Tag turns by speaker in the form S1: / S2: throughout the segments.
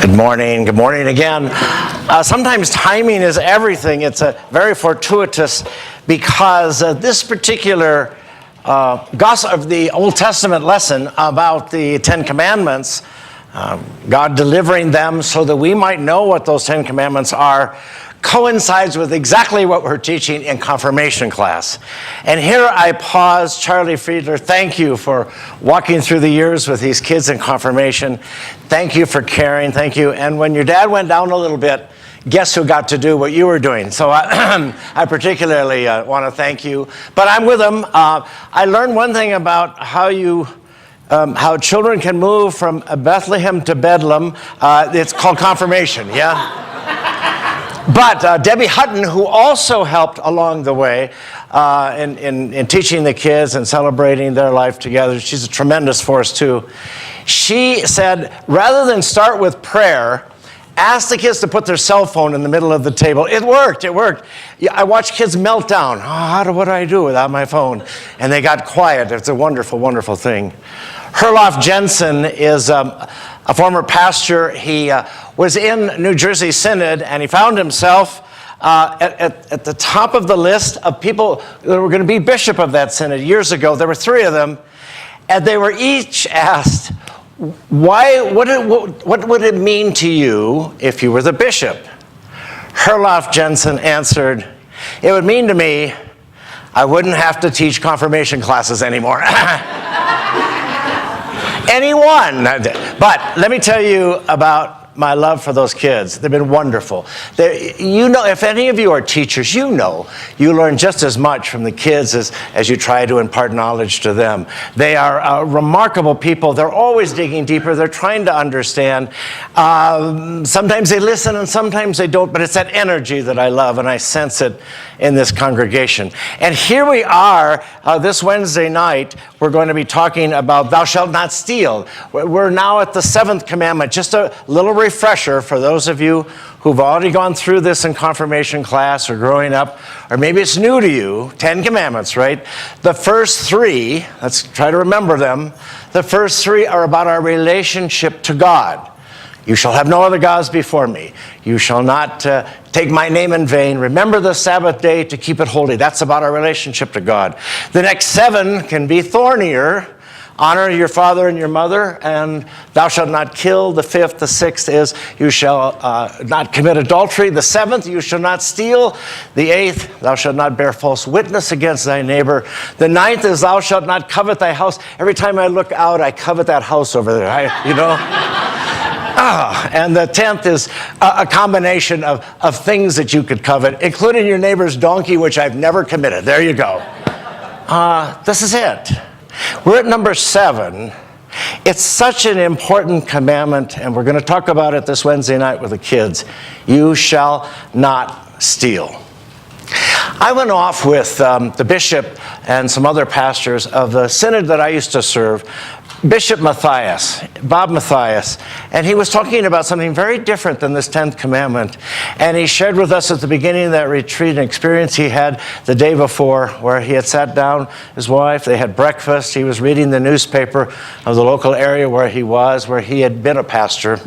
S1: Good morning. Good morning again. Sometimes timing is everything. It's very fortuitous because this particular gospel of the Old Testament lesson about the Ten Commandments, God delivering them so that we might know what those Ten Commandments are, coincides with exactly what we're teaching in confirmation class. And here I pause. Charlie Friedler, thank you for walking through the years with these kids in confirmation. Thank you for caring. Thank you. And when your dad went down a little bit, guess who got to do what you were doing? So I particularly want to thank you. But I'm with him. I learned one thing about how children can move from Bethlehem to Bedlam. It's called confirmation, yeah? But Debbie Hutton, who also helped along the way in teaching the kids and celebrating their life together, she's a tremendous force too. She said, rather than start with prayer, ask the kids to put their cell phone in the middle of the table. It worked. I watched kids melt down. What do I do without my phone? And they got quiet. It's a wonderful, wonderful thing. Herlof Jensen is a former pastor. He was in New Jersey Synod, and he found himself at the top of the list of people that were going to be bishop of that synod years ago. There were three of them, and they were each asked, what would it mean to you if you were the bishop? Herlof Jensen answered, it would mean to me I wouldn't have to teach confirmation classes anymore. Anyone. But let me tell you about my love for those kids. They've been wonderful. If any of you are teachers, you learn just as much from the kids as you try to impart knowledge to them. They are remarkable people. They're always digging deeper. They're trying to understand. Sometimes they listen and sometimes they don't, but it's that energy that I love, and I sense it in this congregation. And here we are this Wednesday night. We're going to be talking about thou shalt not steal. We're now at the 7th commandment. Just a little refresher for those of you who've already gone through this in confirmation class or growing up, or maybe it's new to you. 10 commandments, right? The first 3, let's try to remember them. The first 3 are about our relationship to God. You shall have no other gods before me. You shall not take my name in vain. Remember the Sabbath day to keep it holy. That's about our relationship to God. The next 7 can be thornier. Honor your father and your mother, and thou shalt not kill. The 5th, the 6th is you shall not commit adultery. The 7th, you shall not steal. The 8th, thou shalt not bear false witness against thy neighbor. The 9th is thou shalt not covet thy house. Every time I look out, I covet that house over there, and the 10th is a combination of things that you could covet, including your neighbor's donkey, which I've never committed. There you go. This is it. We're at number 7. It's such an important commandment, and we're going to talk about it this Wednesday night with the kids. You shall not steal. I went off with the bishop and some other pastors of the synod that I used to serve, Bishop Matthias, Bob Matthias, and he was talking about something very different than this 10th commandment. And he shared with us at the beginning of that retreat an experience he had the day before where he had sat down, his wife, they had breakfast, he was reading the newspaper of the local area where he had been a pastor.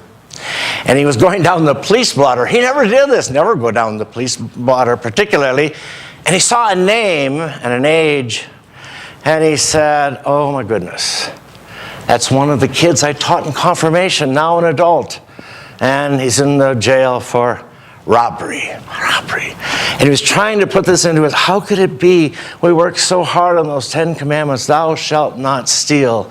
S1: And he was going down the police blotter. He never did this, never go down the police blotter particularly. And he saw a name and an age, and he said, oh my goodness. That's one of the kids I taught in confirmation, now an adult. And he's in the jail for robbery. And he was trying to put this into it. How could it be? We worked so hard on those 10 commandments. Thou shalt not steal.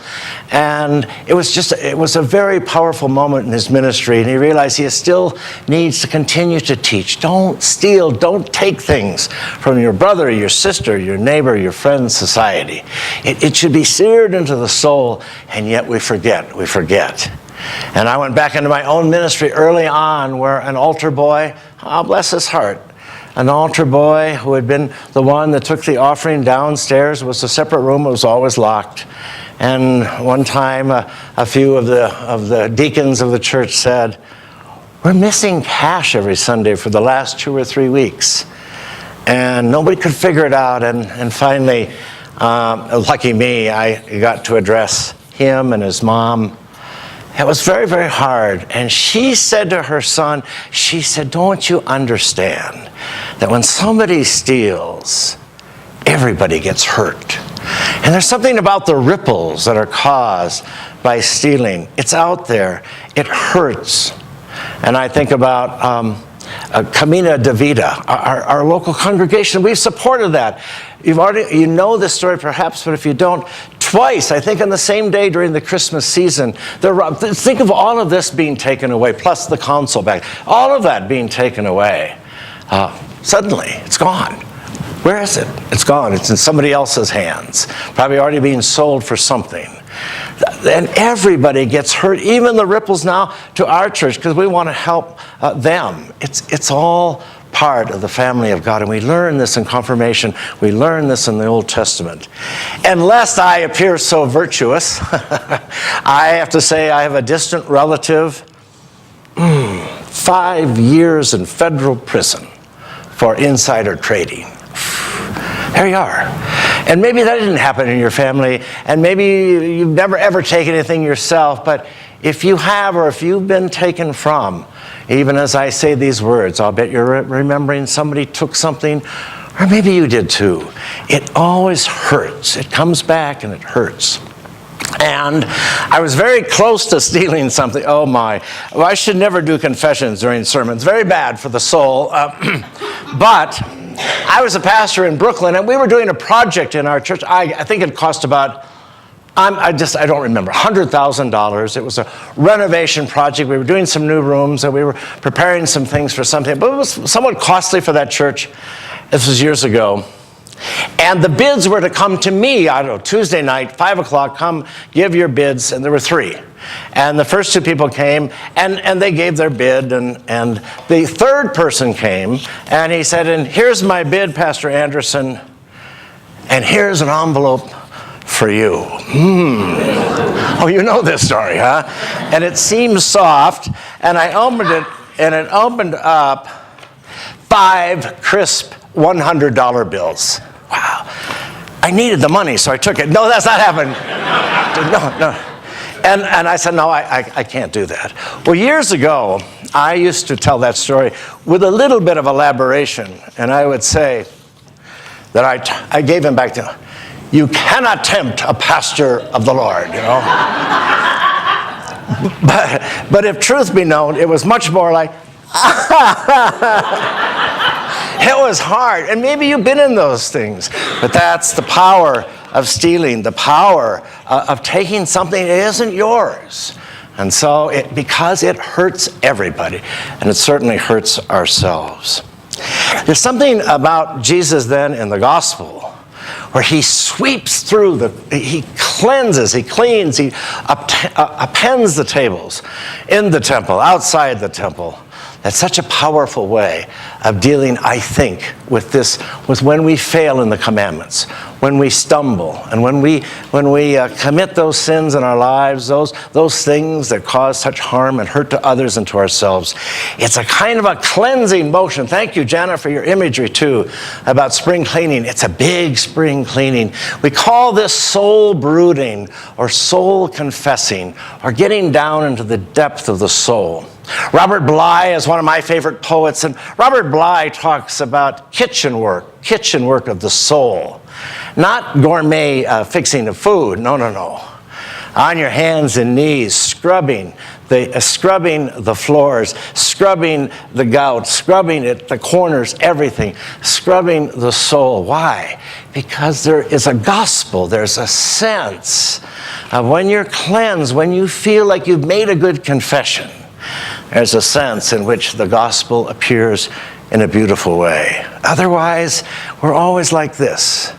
S1: And it was a very powerful moment in his ministry. And he realized he still needs to continue to teach. Don't steal. Don't take things from your brother, your sister, your neighbor, your friend, society. It should be seared into the soul, and yet we forget. And I went back into my own ministry early on where an altar boy, bless his heart, an altar boy who had been the one that took the offering downstairs. It was a separate room. It was always locked. And one time a few of the deacons of the church said, we're missing cash every Sunday for the last 2 or 3 weeks. And nobody could figure it out. And finally, lucky me, I got to address him and his mom. It was very, very hard. And she said to her son, she said, don't you understand that when somebody steals, everybody gets hurt? And there's something about the ripples that are caused by stealing. It's out there. It hurts. And I think about Camina de Vida, our local congregation. We've supported that. You know this story perhaps, but if you don't, twice, I think on the same day during the Christmas season, think of all of this being taken away, plus the console bag, all of that being taken away. Suddenly, it's gone. Where is it? It's gone. It's in somebody else's hands, probably already being sold for something. And everybody gets hurt, even the ripples now to our church, because we want to help them. It's all part of the family of God, and we learn this in confirmation. We learn this in the Old Testament. And lest I appear so virtuous, I have to say I have a distant relative, 5 years in federal prison for insider trading. There you are. And maybe that didn't happen in your family, and maybe you've never ever taken anything yourself, but if you have, or if you've been taken from, even as I say these words, I'll bet you're remembering somebody took something, or maybe you did too. It always hurts. It comes back and it hurts. And I was very close to stealing something. Oh my. Well, I should never do confessions during sermons. Very bad for the soul. But I was a pastor in Brooklyn, and we were doing a project in our church. I think it cost about, I don't remember, $100,000. It was a renovation project. We were doing some new rooms, and we were preparing some things for something. But it was somewhat costly for that church. This was years ago. And the bids were to come to me, I don't know, Tuesday night, 5 o'clock, come give your bids, and there were 3. And the first 2 people came, and they gave their bid, and the third person came, and he said, and here's my bid, Pastor Anderson, and here's an envelope for you. Oh, you know this story, huh? And it seemed soft, and I opened it, and it opened up 5 crisp $100 bills. Wow. I needed the money, so I took it. No, that's not happening. No. And I said, no, I can't do that. Well, years ago, I used to tell that story with a little bit of elaboration, and I would say that I gave him back to, you cannot tempt a pastor of the Lord, you know. But if truth be known, it was much more like, it was hard, and maybe you've been in those things, but that's the power of stealing, the power of taking something that isn't yours. And so, because it hurts everybody, and it certainly hurts ourselves. There's something about Jesus then in the gospel where he sweeps through he cleanses, he cleans, he appends the tables in the temple, outside the temple. That's such a powerful way of dealing, I think, with when we fail in the commandments, when we stumble, and when we commit those sins in our lives, those things that cause such harm and hurt to others and to ourselves. It's a kind of a cleansing motion. Thank you, Jana, for your imagery, too, about spring cleaning. It's a big spring cleaning. We call this soul brooding, or soul confessing, or getting down into the depth of the soul. Robert Bly is one of my favorite poets, and Robert Bly talks about kitchen work of the soul. Not gourmet fixing of food, no. On your hands and knees, scrubbing the floors, scrubbing the gout, scrubbing it, the corners, everything, scrubbing the soul. Why? Because there is a gospel, there's a sense of when you're cleansed, when you feel like you've made a good confession. There's a sense in which the gospel appears in a beautiful way. Otherwise, we're always like this.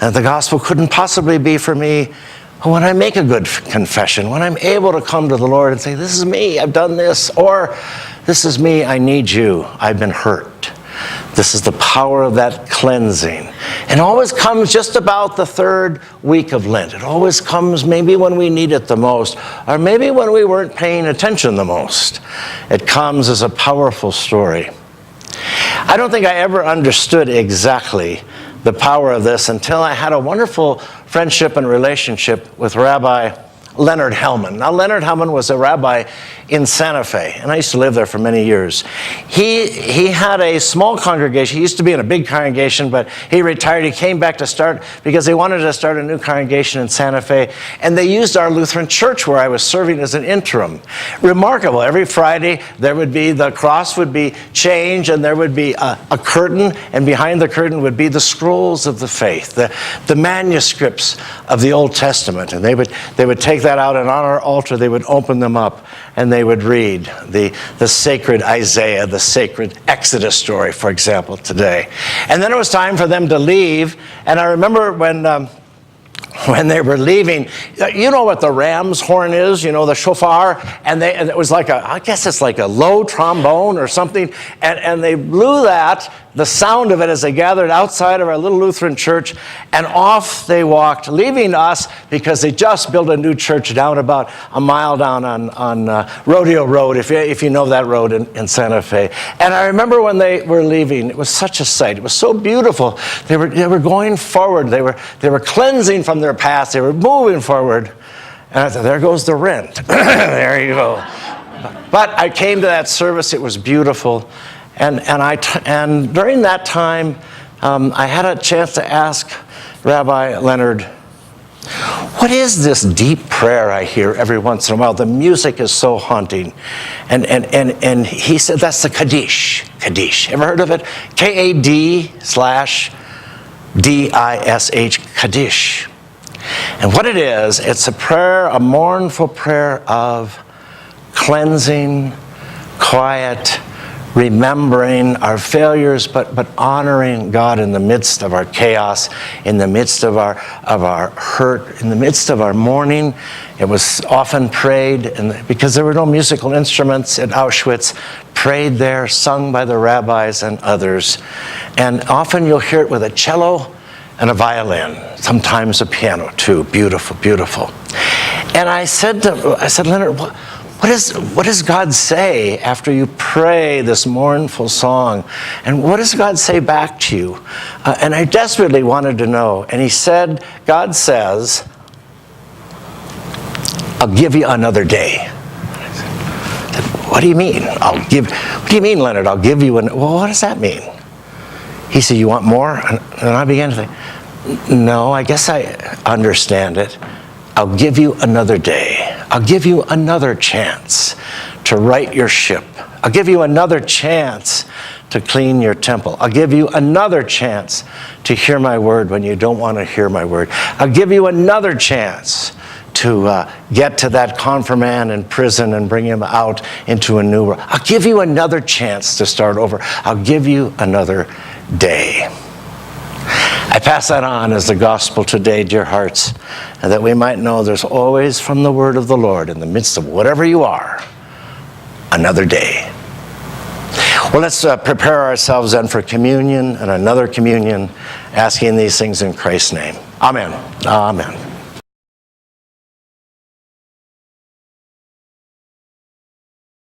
S1: And the gospel couldn't possibly be for me when I make a good confession, when I'm able to come to the Lord and say, this is me, I've done this, or this is me, I need you, I've been hurt. This is the power of that cleansing. It always comes just about the 3rd week of Lent. It always comes maybe when we need it the most, or maybe when we weren't paying attention the most. It comes as a powerful story. I don't think I ever understood exactly the power of this until I had a wonderful friendship and relationship with Rabbi Leonard Hellman. Now, Leonard Hellman was a rabbi in Santa Fe, and I used to live there for many years. He had a small congregation. He used to be in a big congregation, but he retired. He came back to start because they wanted to start a new congregation in Santa Fe, and they used our Lutheran church where I was serving as an interim. Remarkable. Every Friday, the cross would be changed, and there would be a curtain, and behind the curtain would be the scrolls of the faith, the manuscripts of the Old Testament, and they would take that out, and on our altar they would open them up, and they would read the sacred Isaiah, the sacred Exodus story, for example, today. And then it was time for them to leave, and I remember when they were leaving, you know what the ram's horn is, the shofar, and it was I guess it's like a low trombone or something, and they blew that, the sound of it, as they gathered outside of our little Lutheran church, and off they walked, leaving us because they just built a new church down about a mile down on Rodeo Road, if you know that road in Santa Fe. And I remember when they were leaving, it was such a sight. It was so beautiful. They were going forward. They were cleansing from their past. They were moving forward. And I thought, there goes the rent. There you go. But I came to that service. It was beautiful. And during that time, I had a chance to ask Rabbi Leonard, what is this deep prayer I hear every once in a while? The music is so haunting. And he said, that's the Kaddish. Kaddish. Ever heard of it? K-A-D/D-I-S-H, Kaddish. And what it is, it's a prayer, a mournful prayer of cleansing, quiet, remembering our failures, but honoring God in the midst of our chaos, in the midst of our hurt, in the midst of our mourning. It was often prayed, because there were no musical instruments at Auschwitz, prayed there, sung by the rabbis and others. And often you'll hear it with a cello and a violin, sometimes a piano too. Beautiful, beautiful. And I said, Leonard, what does God say after you pray this mournful song? And what does God say back to you? And I desperately wanted to know. And he said, God says, I'll give you another day. I said, what do you mean? What do you mean, Leonard? I'll give you well, what does that mean? He said, you want more? And I began to think, no, I guess I understand it. I'll give you another day. I'll give you another chance to right your ship. I'll give you another chance to clean your temple. I'll give you another chance to hear my word when you don't want to hear my word. I'll give you another chance to get to that confirmand in prison and bring him out into a new world. I'll give you another chance to start over. I'll give you another day. I pass that on as the gospel today, dear hearts, and that we might know there's always from the word of the Lord in the midst of whatever you are, another day. Well, let's prepare ourselves then for communion and another communion, asking these things in Christ's name. Amen. Amen.